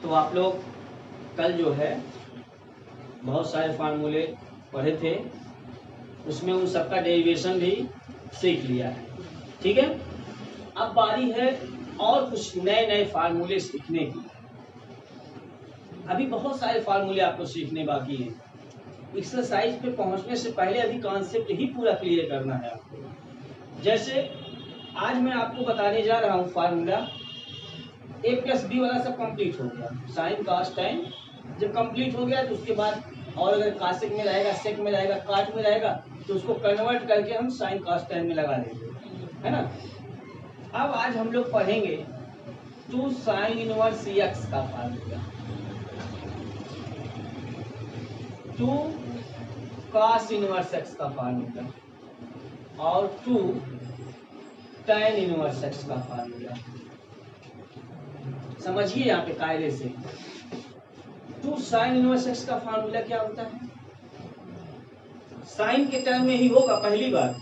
तो आप लोग कल जो है बहुत सारे फार्मूले पढ़े थे, उसमें उन सबका डेरिवेशन भी सीख लिया है। ठीक है, अब बारी है और कुछ नए नए फार्मूले सीखने की। अभी बहुत सारे फार्मूले आपको सीखने बाकी हैं। एक्सरसाइज पे पहुंचने से पहले अभी कॉन्सेप्ट ही पूरा क्लियर करना है आपको। जैसे आज मैं आपको बताने जा रहा हूँ फार्मूला a प्लस बी वाला सब कंप्लीट हो गया, साइन कास टेन जब कंप्लीट हो गया तो उसके बाद और अगर कासेक में रहेगा, सेक में रहेगा, काट में रहेगा तो उसको कन्वर्ट करके हम साइन कास टेन में लगा देंगे, है ना। अब आज हम लोग पढ़ेंगे 2 साइन इनवर्स एक्स का फार्मूला, 2 कॉस इनवर्स एक्स का फार्मूला और 2 tan इनवर्स एक्स का फार्मूला। समझिए यहाँ पे कायदे से 2 साइन इनवर्स एक्स का फार्मूला क्या होता है। साइन के टर्म में ही होगा पहली बार,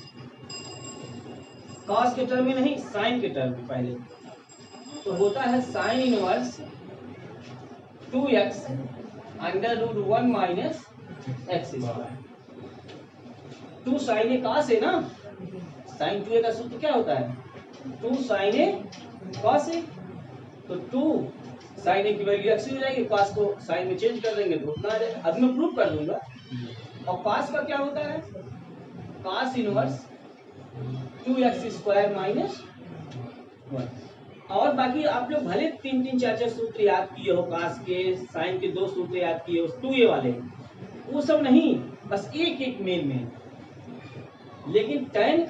कॉस के टर्म में नहीं, साइन के टर्म में पहले तो होता है sine inverse 2x under root 1 minus X square. 2 sine A cos है ना, साइन 2a का सूत्र क्या होता है 2 साइन ए कॉस ए। तो 2 साइन ए की वैल्यू एक्स हो जाएगी, कॉस को साइन में चेंज कर देंगे तो उतना आ जाएगा। अब मैं प्रूफ कर दूंगा। और कॉस का क्या होता है cos inverse 2x square minus 1। और बाकी आप लोग भले 3-3 4-4 सूत्र याद किए हो, कॉस के साइन के 2 सूत्र याद किए हो, 2a वाले वो सब नहीं, बस एक एक मेन। लेकिन tan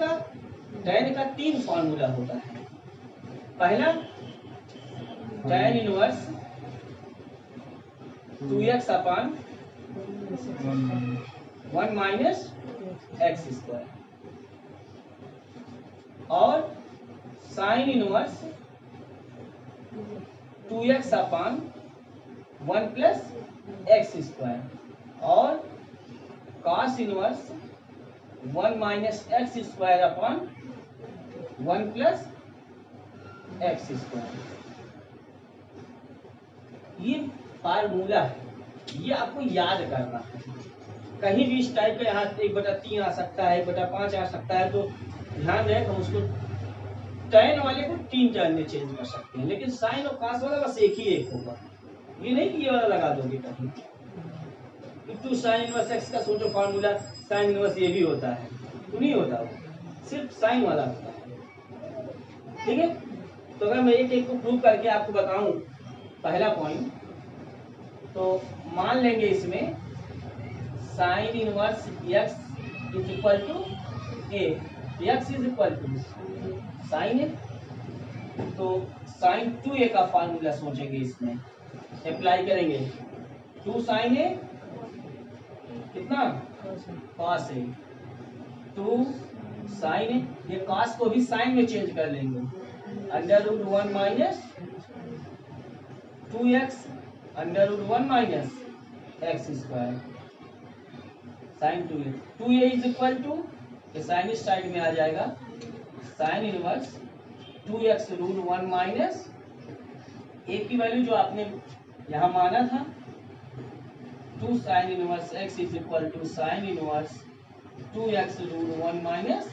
का 3 फार्मूला होता है। पहला tan inverse 2x upon 1 minus X square और sine inverse 2x upon 1 plus X square और cos inverse 1 minus X square upon 1 plus X square. ये फार्मूला है, ये आपको याद करना है। कहीं भी इस टाइप का यहाँ 1/3 आ सकता है, 1/5 आ सकता है, तो ध्यान रहे हम उसको tan वाले को 3 टर्म में चेंज कर सकते हैं, लेकिन साइन और कॉस वाला बस एक ही एक होगा। ये नहीं कि ये वाला लगा दोगे कहीं। 2 साइन इनवर्स एक्स का सोचो फार्मूला, साइन इनवर्स ये भी होता है तो नहीं होता, वो सिर्फ साइन वाला होता है। ठीक है, तो अगर मैं एक एक को प्रूव करके आपको बताऊं, पहला पॉइंट तो मान लेंगे इसमें sine inverse X is equal to A, X is equal to sine A, तो साइन 2a का फार्मूला सोचेंगे, इसमें अप्लाई करेंगे 2 साइन ए कितना कॉस ए, 2 साइन ए, ये कॉस को भी साइन में चेंज कर लेंगे under root 1 minus 2x under root 1 minus X square sine 2a is equal to, sine इस साइड में आ जाएगा sine inverse 2x root 1 minus A की वैल्यू जो आपने यहाँ माना था 2 sine inverse x is equal to sine inverse 2x root 1 minus.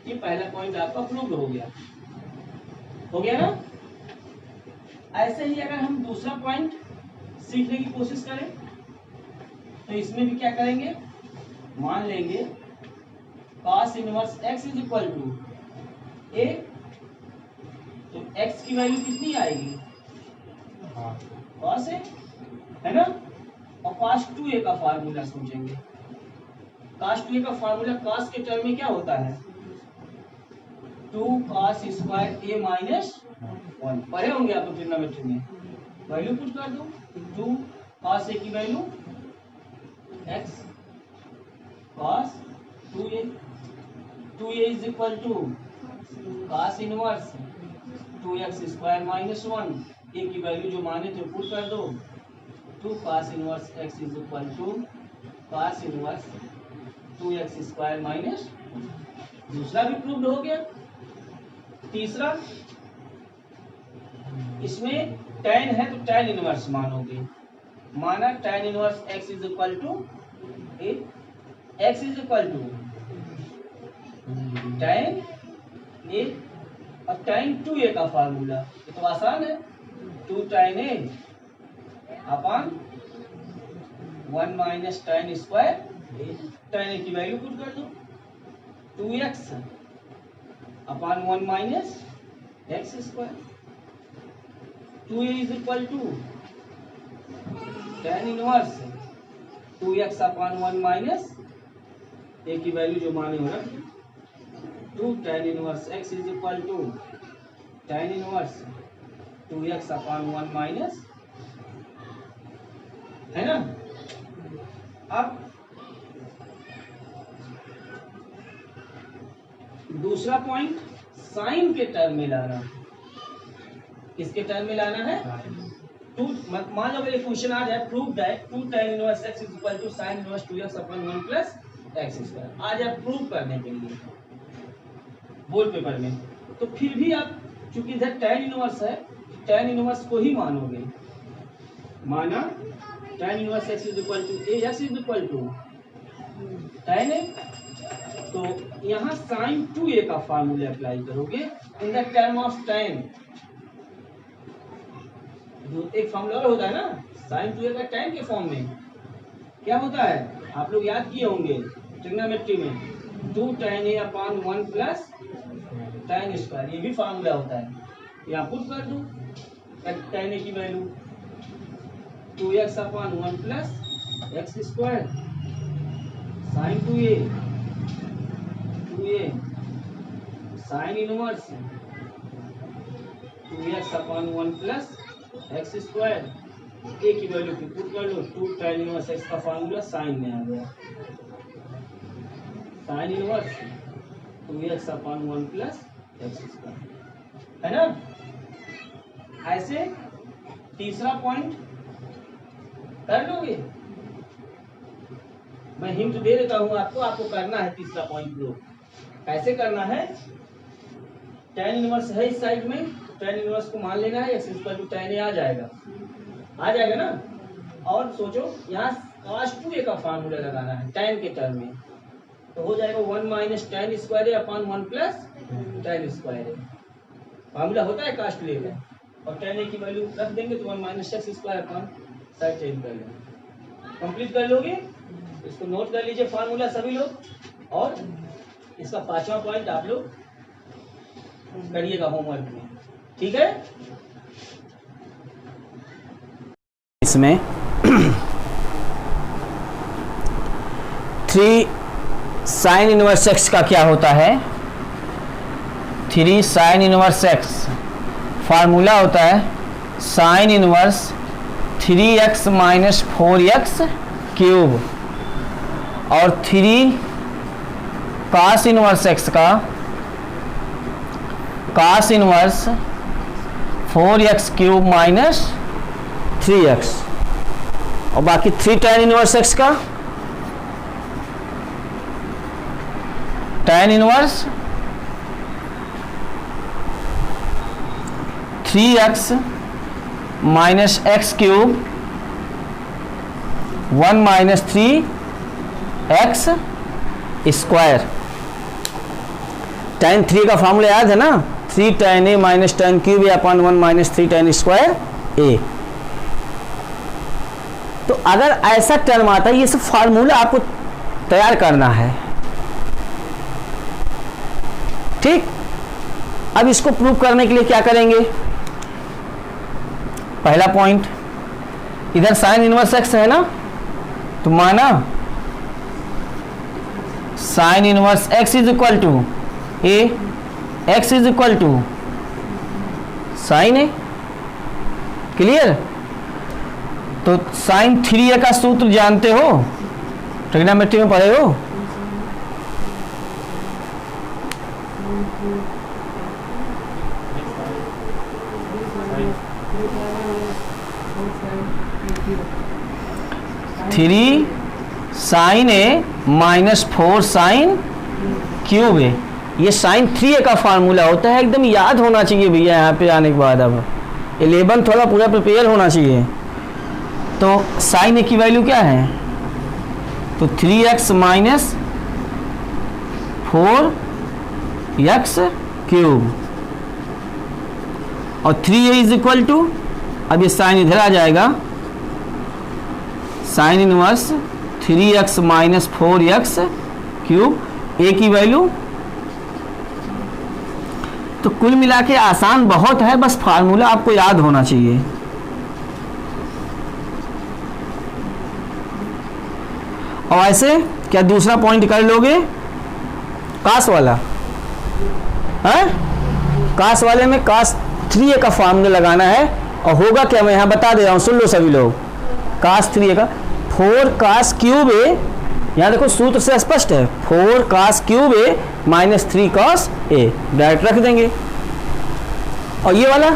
ये पहला पॉइंट आपका प्रूव हो गया ना। ऐसे ही अगर हम दूसरा पॉइंट सीखने की कोशिश करें तो इसमें भी क्या करेंगे, मान लेंगे cos inverse x is equal to a, तो x की वैल्यू कितनी आएगी cos a, है ना। और cos 2a का फार्मूला सोचेंगे, cos 2a का फार्मूला cos के टर्म में क्या होता है 2 cos स्क्वायर a माइनस 1। पढ़े होंगे आप ट्रिग्नोमेट्री में, वैल्यू पुट कर दो 2 cos a की value x cos 2a is equal to cos inverse 2x square minus 1, a की वैल्यू जो माने थे पुट कर दो 2 cos inverse x is equal to cos inverse 2x square minus. दूसरा भी प्रूव्ड हो गया। तीसरा, इसमें tan है तो tan इनवर्स मानोगे, माना tan inverse x is equal to x is equal to tan a, अब tan 2a का फार्मूला ये तो आसान है, 2 tan a upon 1 minus tan square, tan a की वैल्यू पुट कर दो 2x upon 1 minus x square, 2a is equal to tan inverse 2x upon 1 minus a की वैल्यू जो माने हो रहा 2 tan inverse x is equal to tan inverse 2x upon 1 minus, है ना। अब दूसरा पॉइंट साइन के टर्म में लाना, किसके टर्म में लाना है, टू, मान लो एक क्वेश्चन आ जाए prove that 2 tan inverse x is equal to sin inverse 2x upon 1 plus x square, आ जाए प्रूव करने के लिए बोर्ड पेपर में, तो फिर भी आप चूंकि इधर tan इनवर्स है, tan इनवर्स को ही मानोगे, माना tan inverse x is equal to a, x is equal to tan a, तो यहाँ sin 2a का फार्मूला अप्लाई करोगे in the term of tan, एक फार्मूला और होता है ना sin 2a का tan के फॉर्म में क्या होता है, आप लोग याद किए होंगे ट्रिग्नोमेट्री में 2 tan a upon 1 plus tan square, ये भी फार्मूला होता है, यहाँ पुट कर दो tan a की value 2x upon 1 plus x square sin 2a sin inverse 2x upon 1 plus x square, a की वैल्यू की पुट कर लो 2 tan इनवर्स x का फार्मूला साइन में आ गया, sin inverse 2x upon 1 plus x square, है ना। ऐसे तीसरा पॉइंट कर लोगे, मैं हिंट दे देता हूं आपको, आपको करना है तीसरा पॉइंट प्रूव, कैसे करना है, tan इनवर्स है इस साइड में, tan इनवर्स को मान लेना है, x equal to tan a आ जाएगा ना, और सोचो यहाँ cos 2a का फार्मूला लगाना है tan के टर्म में, तो हो जाएगा 1 minus tan square a upon 1 plus tan square a, formula होता है cos 2a का, और tan a की वैल्यू रख देंगे तो 1 minus x square upon side change कर लेंगे, कंप्लीट कर लोगे, इसको नोट कर लीजिए फार्मूला सभी लोग, और इसका पांचवा पॉइंट आप लोग करिएगा होमवर्क में, ठीक है। इसमें 3 sin इनवर्स x का क्या होता है, 3 sin इनवर्स x फार्मूला होता है sin inverse 3x minus 4x cube, और 3 cos इनवर्स x का cos inverse 4x cube minus 3x, और बाकी 3 tan इनवर्स x का tan inverse 3x minus x cube 1 minus 3x square, tan 3 का formula याद है ना, 3 tan a minus tan cube upon 1 minus 3 tan square a। तो अगर ऐसा टर्म आता है, ये सब फार्मूला आपको तैयार करना है, ठीक। अब इसको प्रूव करने के लिए क्या करेंगे, पहला पॉइंट इधर साइन इनवर्स x है ना, तो माना sine inverse x is equal to a, x is equal to sine a, clear. तो साइन 3a का सूत्र जानते हो, ट्रिग्नोमेट्री में पढ़े हो, three sine a minus 4 sine cube a, ये साइन 3a का फार्मूला होता है, एकदम याद होना चाहिए भैया यहाँ पे आने के बाद। अब 11 थोड़ा पूरा प्रिपेयर होना चाहिए। तो साइन ए की वैल्यू क्या है, तो 3x माइनस 4x क्यूब, और 3a इज इक्वल टू, अब ये साइन इधर आ जाएगा, sine inverse 3x minus 4x cube, a की वैल्यू। तो कुल मिला के आसान बहुत है, बस फार्मूला आपको याद होना चाहिए। और ऐसे क्या दूसरा पॉइंट कर लोगे, कास वाला है, कास वाले में कास 3a का फार्मूला लगाना है। और होगा क्या, मैं यहाँ बता दे रहा हूँ, सुन लो सभी लोग। कास 3a का 4 कास क्यूब ए, यहाँ देखो सूत्र से स्पष्ट है, 4 कास cube A minus 3 cos A, direct रख देंगे। और ये वाला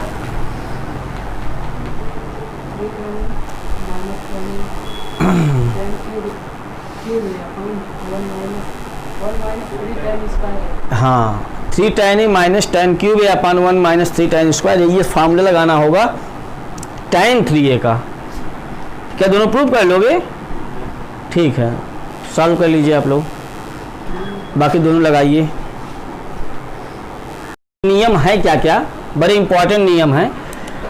हाँ 3 tan ए माइनस tan क्यूब ए अपन 1 माइनस 3 tan स्क्वायर, ये फार्मूला लगाना होगा tan 3a का। क्या दोनों प्रूव कर लोगे, ठीक है, सॉल्व कर लीजिए आप लोग, बाकी दोनों लगाइए। नियम है क्या क्या, बड़े इंपॉर्टेंट नियम है,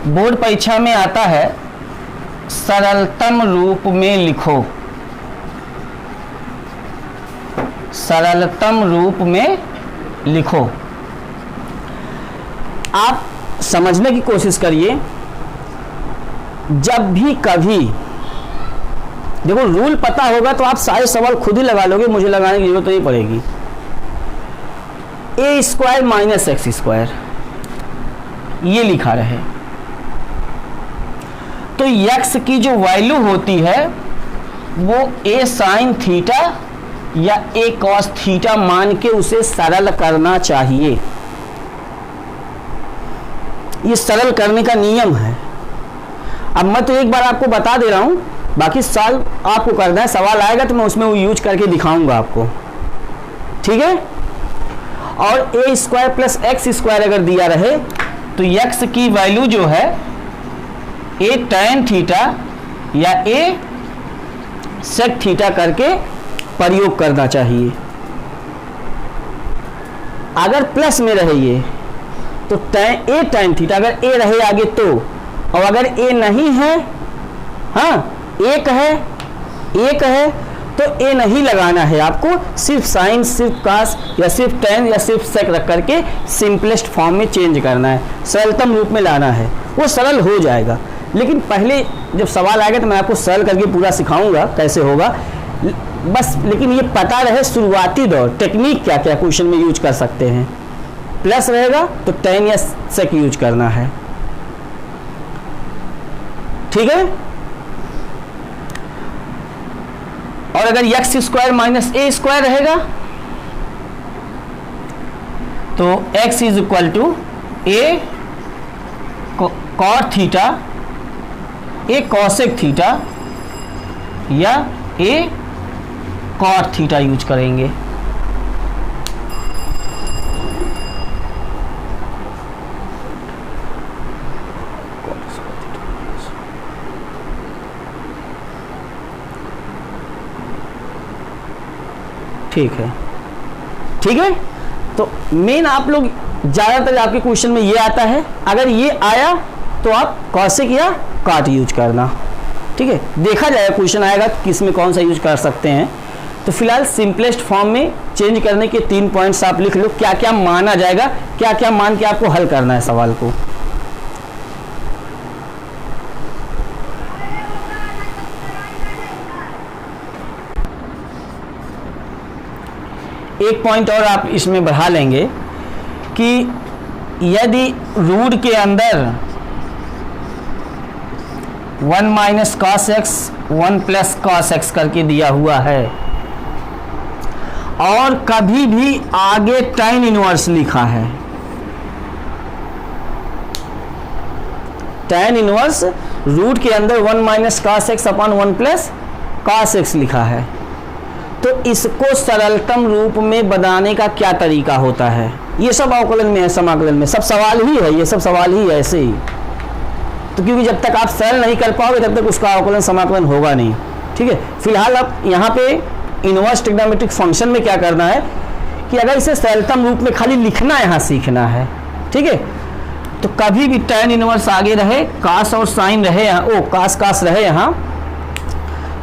बोर्ड परीक्षा में आता है, सरलतम रूप में लिखो, सरलतम रूप में लिखो। आप समझने की कोशिश करिए, जब भी कभी देखो रूल पता होगा तो आप सारे सवाल खुद ही लगा लोगे, मुझे लगाने की जरूरत नहीं पड़ेगी। ए स्क्वायर माइनस एक्स स्क्वायर ये लिखा रहे, तो एक्स की जो वैल्यू होती है वो ए साइन थीटा या ए कॉस थीटा मान के उसे सरल करना चाहिए। ये सरल करने का नियम है। अब मैं तो एक बार आपको बता दे रहा हूं, बाकी सवाल आपको करना है, सवाल आएगा तो मैं उसमें वो यूज करके दिखाऊंगा आपको, ठीक है। और ए स्क्वायर प्लस एक्स स्क्वायर अगर दिया रहे तो एक्स की वैल्यू जो है ए टैन थीटा या ए सेक थीटा करके प्रयोग करना चाहिए। अगर प्लस में रहे ये तो ए टैन थीटा, अगर ए रहे आगे तो, और अगर ए नहीं है, हाँ एक है तो ए नहीं लगाना है आपको, सिर्फ साइन, सिर्फ कास या सिर्फ टैन या सिर्फ सेक रख करके सिंपलेस्ट फॉर्म में चेंज करना है, सरलतम रूप में लाना है, वो सरल हो जाएगा। लेकिन पहले जब सवाल आएगा तो मैं आपको सरल करके पूरा सिखाऊंगा कैसे होगा, बस लेकिन ये पता रहे शुरुआती दौर टेक्निक क्या क्या क्वेश्चन में यूज कर सकते हैं। प्लस रहेगा तो टैन या सेक यूज करना है, ठीक है। और अगर x square minus a square रहेगा तो x is equal to a cot theta, a cosec theta या ए कॉट थीटा यूज करेंगे। ठीक है, ठीक है। तो मेन आप लोग ज़्यादातर आपके क्वेश्चन में ये आता है, अगर ये आया तो आप कॉसेक या कॉट यूज करना, ठीक है। देखा जाएगा क्वेश्चन आएगा किस में कौन सा यूज कर सकते हैं। तो फिलहाल सिंपलेस्ट फॉर्म में चेंज करने के 3 पॉइंट्स आप लिख लो, क्या क्या माना जाएगा, क्या क्या मान के आपको हल करना है सवाल को। एक पॉइंट और आप इसमें बढ़ा लेंगे कि यदि रूट के अंदर 1 minus cos x 1 plus cos x करके दिया हुआ है और कभी भी आगे tan इनवर्स लिखा है, tan इनवर्स रूट के अंदर 1 minus cos x upon 1 plus cos x लिखा है, तो इसको सरलतम रूप में बनाने का क्या तरीका होता है। ये सब अवकलन में है, समाकलन में सब सवाल ही है, ये सब सवाल ही है ऐसे ही। तो क्योंकि जब तक आप सरल नहीं कर पाओगे तब तक उसका अवकलन समाकलन होगा नहीं। ठीक है, फिलहाल अब यहाँ पे इनवर्स ट्रिग्नोमेट्रिक फंक्शन में क्या करना है कि अगर इसे सरलतम रूप में खाली लिखना यहाँ सीखना है। ठीक है, तो कभी भी tan इनवर्स आगे रहे, कास और साइन रहे यहाँ, ओ कास रहे यहाँ,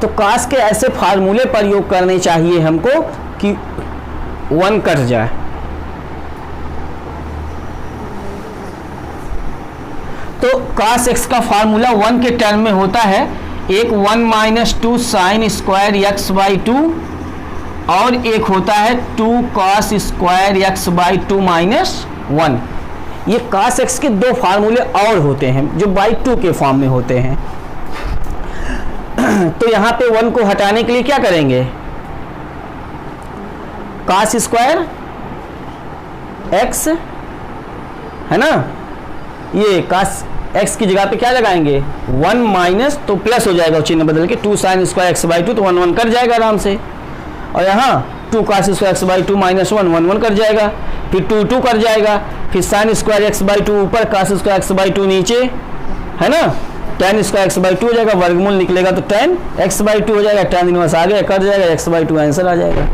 तो कास के ऐसे फार्मूले प्रयोग करने चाहिए हमको कि 1 कट जाए। तो कास x का फार्मूला 1 के टर्म में होता है, एक 1 minus 2 sine square x by 2 और एक होता है 2 cos square x by 2 minus 1। ये cos x के 2 फार्मूले और होते हैं जो बाई 2 के फॉर्म में होते हैं। तो यहाँ पे 1 को हटाने के लिए क्या करेंगे, cos स्क्वायर x है ना, ये cos x की जगह पे क्या लगाएंगे 1 माइनस, तो प्लस हो जाएगा चिन्ह बदल के, 2 साइन स्क्वायर एक्स बाई 2, तो 1 1 कट जाएगा आराम से। और यहाँ 2 cos square x by 2 minus 1 1 1 cut जाएगा, फिर 2 2 कट जाएगा, फिर साइन स्क्वायर एक्स बाई 2 ऊपर, cos स्क्वायर एक्स बाई 2 नीचे, है ना, tan स्क्वायर एक्स बाई 2 हो जाएगा, वर्गमूल निकलेगा तो tan एक्स बाई 2 हो जाएगा, tan इनवर्स आ गया कट जाएगा, एक्स बाई 2 आंसर आ जाएगा।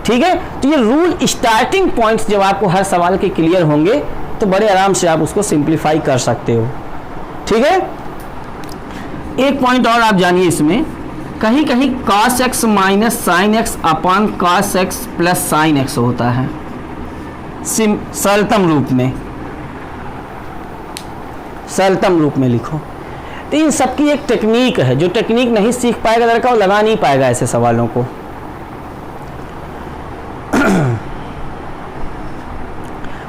ठीक है, तो ये रूल स्टार्टिंग पॉइंट्स जब आपको हर सवाल के क्लियर होंगे तो बड़े आराम से आप उसको सिंप्लीफाई कर सकते हो। ठीक है, एक पॉइंट और आप जानिए इसमें, कहीं कहीं cos x minus sine x upon cos x plus sine x होता है सरलतम रूप में, सरलतम रूप में लिखो। तो इन सबकी एक टेक्निक है, जो टेक्निक नहीं सीख पाएगा लड़का वो लगा नहीं पाएगा ऐसे सवालों को।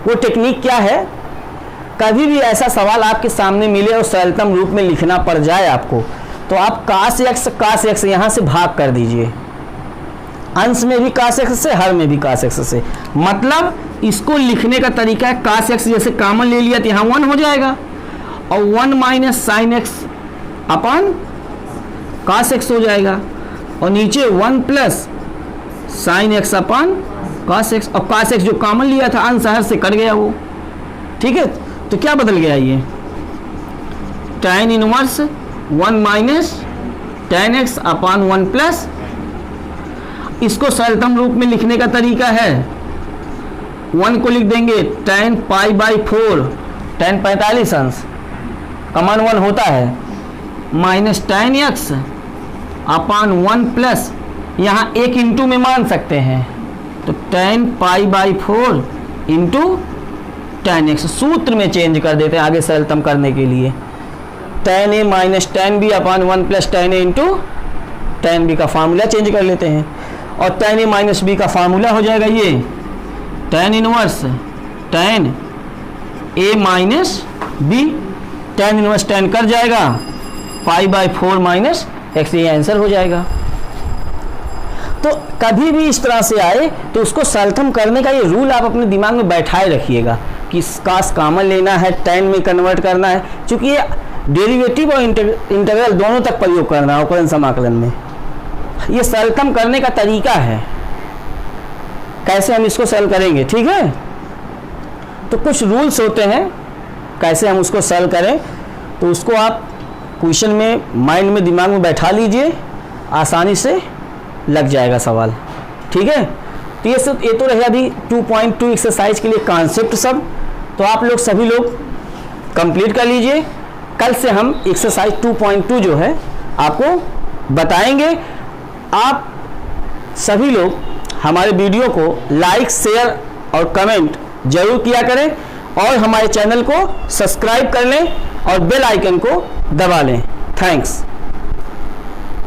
वो टेक्निक क्या है, कभी भी ऐसा सवाल आपके सामने मिले और सरलतम रूप में लिखना पड़ जाए आपको, तो आप cos x यहाँ से भाग कर दीजिए, अंश में भी cos x से, हर में भी cos x से। मतलब इसको लिखने का तरीका है, cos x जैसे कॉमन ले लिया तो यहाँ 1 हो जाएगा, और 1 minus sine x upon cos x हो जाएगा, और नीचे 1 plus sine x upon cos x, और cos x जो कॉमन लिया था अंश हर से कट गया वो। ठीक है, तो क्या बदल गया, ये tan inverse 1 minus tan x अपन 1 प्लस, इसको सरलतम रूप में लिखने का तरीका है, 1 को लिख देंगे tan पाई बाई 4, tan 45 अंश कमान 1 होता है, माइनस tan x अपान 1 प्लस, यहाँ एक इंटू में मान सकते हैं, तो tan pi by 4 into tan x, सूत्र में चेंज कर देते हैं आगे सरलतम करने के लिए, tan a minus tan b upon 1 plus tan a into tan b का फार्मूला चेंज कर लेते हैं, और tan a माइनस b का फार्मूला हो जाएगा ये tan inverse tan a minus b, tan inverse tan कर जाएगा, पाई बाई 4 माइनस x, ये आंसर हो जाएगा। तो कभी भी इस तरह से आए तो उसको सरलतम करने का ये रूल आप अपने दिमाग में बैठाए रखिएगा कि cos कॉमन लेना है, tan में कन्वर्ट करना है, क्योंकि ये डेरिवेटिव और इंटीग्रल दोनों तक प्रयोग करना है अवकलन समाकलन में। ये सरलतम करने का तरीका है, कैसे हम इसको सरल करेंगे। ठीक है, तो कुछ रूल्स होते हैं कैसे हम उसको सरल करें, तो उसको आप क्वेश्चन में माइंड में दिमाग में बैठा लीजिए, आसानी से लग जाएगा सवाल। ठीक है, तो ये तो रहे अभी 2.2 एक्सरसाइज के लिए कॉन्सेप्ट सब, तो आप लोग सभी लोग कंप्लीट कर लीजिए। कल से हम एक्सरसाइज 2.2 जो है आपको बताएंगे। आप सभी लोग हमारे वीडियो को लाइक, शेयर और कमेंट जरूर किया करें, और हमारे चैनल को सब्सक्राइब कर लें और बेल आइकन को दबा लें। थैंक्स।